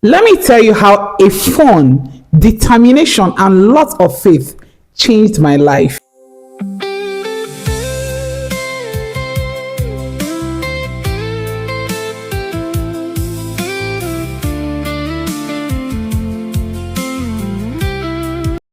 Let me tell you how a fun, determination, and lots of faith changed my life.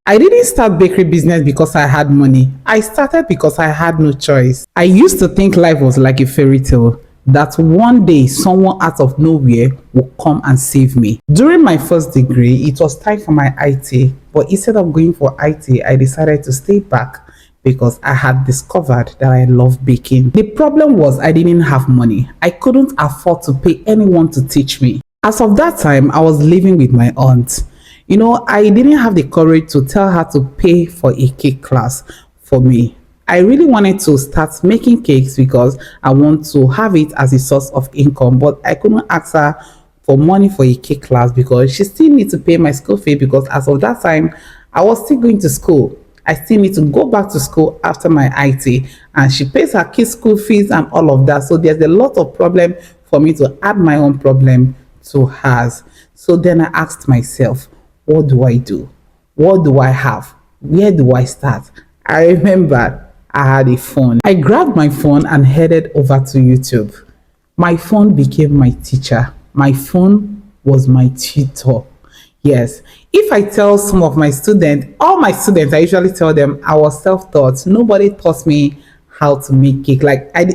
I didn't start bakery business because I had money. I started because I had no choice. I used to think life was like a fairy tale, that one day someone out of nowhere would come and save me. During my first degree, it was time for my IT, but instead of going for IT, I decided to stay back because I had discovered that I love baking. The problem was I didn't have money. I couldn't afford to pay anyone to teach me. As of that time, I was living with my aunt. I didn't have the courage to tell her to pay for a cake class for me. I really wanted to start making cakes because I want to have it as a source of income, but I couldn't ask her for money for a cake class because she still needs to pay my school fee, because as of that time, I was still going to school. I still need to go back to school after my IT, and she pays her kids' school fees and all of that. So there's a lot of problem for me to add my own problem to hers. So then I asked myself, what do I do? What do I have? Where do I start? I remembered I had a phone. I grabbed my phone and headed over to YouTube. My phone became my teacher. My phone was my tutor. Yes, if I tell some of my students, all my students, I usually tell them I was self-taught. Nobody taught me how to make cake.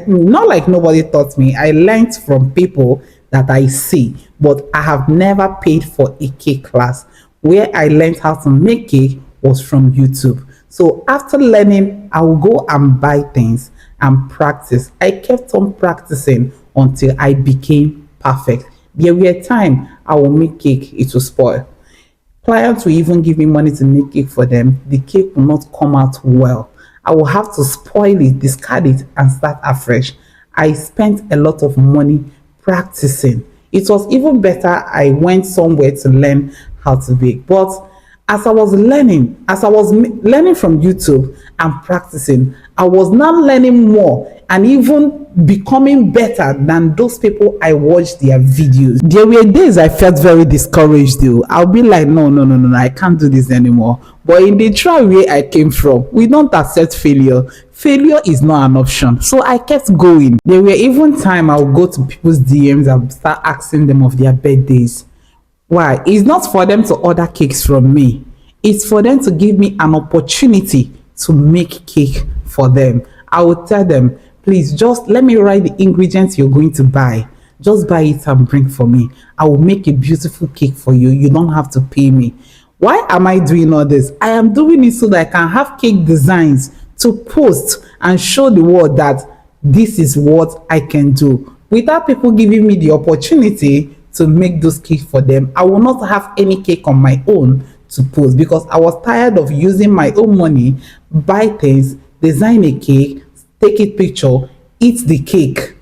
Not like nobody taught me. I learned from people that I see, but I have never paid for a cake class. Where I learned how to make cake was from YouTube. So after learning, I will go and buy things and practice. I kept on practicing until I became perfect. There were times I will make cake, it will spoil. Clients will even give me money to make cake for them. The cake will not come out well. I will have to spoil it, discard it, and start afresh. I spent a lot of money practicing. It was even better I went somewhere to learn how to bake. But as I was learning from YouTube and practicing, I was now learning more and even becoming better than those people I watched their videos. There were days I felt very discouraged though. I'll be like, no, I can't do this anymore. But in the trial where I came from, we don't accept failure. Failure is not an option. So I kept going. There were even times I would go to people's DMs and start asking them of their birthdays. Why? It's not for them to order cakes from me. It's for them to give me an opportunity to make cake for them. I would tell them, please just let me write the ingredients you're going to buy. Just buy it and bring for me. I will make a beautiful cake for you. You don't have to pay me. Why am I doing all this? I am doing it so that I can have cake designs to post and show the world that this is what I can do. Without people giving me the opportunity to make those cakes for them, I will not have any cake on my own to post, because I was tired of using my own money, buy things, design a cake, take a picture, eat the cake.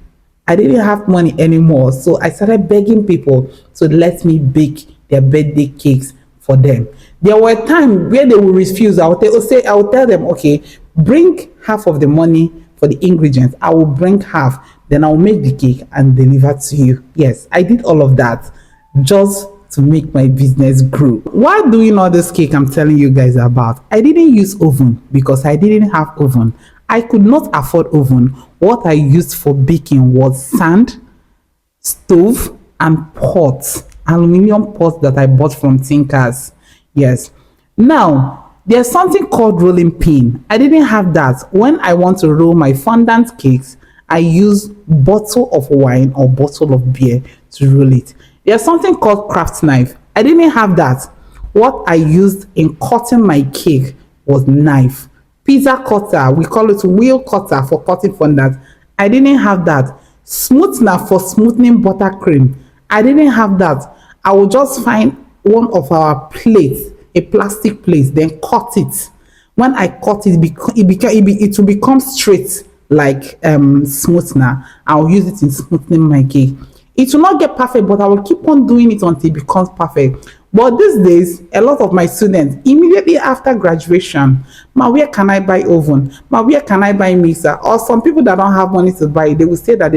I didn't have money anymore, so I started begging people to let me bake their birthday cakes for them. There were times where they would refuse. I would tell them, okay, bring half of the money for the ingredients. I will bring half. Then I'll make the cake and deliver to you. Yes, I did all of that just to make my business grow. While doing all this cake I'm telling you guys about, I didn't use oven because I didn't have oven. I could not afford oven. What I used for baking was sand, stove, and pots, aluminum pots that I bought from Tinkers. Yes. Now, there's something called rolling pin. I didn't have that. When I want to roll my fondant cakes, I use bottle of wine or bottle of beer to roll it. There's something called craft knife. I didn't have that. What I used in cutting my cake was knife. Pizza cutter, we call it wheel cutter for cutting fondant. I didn't have that. Smoother for smoothing buttercream. I didn't have that. I would just find one of our plates, a plastic plate, then cut it. When I cut it, it will become straight like smoother. I'll use it in smoothing my cake. It will not get perfect, but I will keep on doing it until it becomes perfect. But these days, a lot of my students, immediately after graduation, ma, where can I buy oven? Ma, where can I buy mixer? Or some people that don't have money to buy, they will say that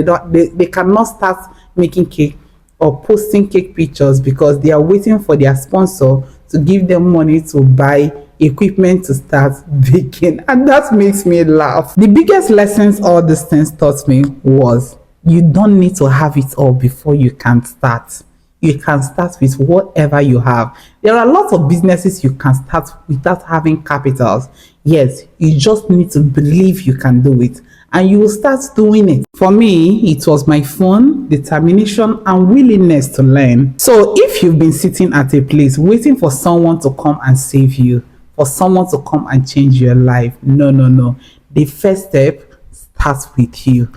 they cannot start making cake or posting cake pictures because they are waiting for their sponsor to give them money to buy equipment to start baking. And that makes me laugh. The biggest lessons all these things taught me was you don't need to have it all before you can start. You can start with whatever you have. There are lots of businesses you can start without having capitals. Yes, you just need to believe you can do it and you will start doing it. For me, it was my fun, determination, and willingness to learn. So if you've been sitting at a place waiting for someone to come and save you, for someone to come and change your life, no, no, no. The first step starts with you.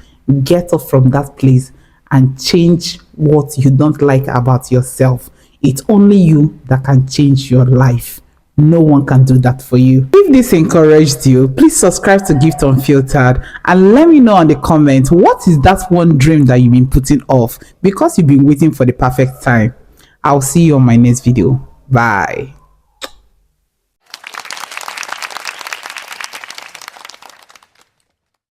Get up from that place and change what you don't like about yourself. It's only you that can change your life. No one can do that for you. If this encouraged you, please subscribe to Gift Unfiltered and let me know in the comments what is that one dream that you've been putting off because you've been waiting for the perfect time. I'll see you on my next video. Bye.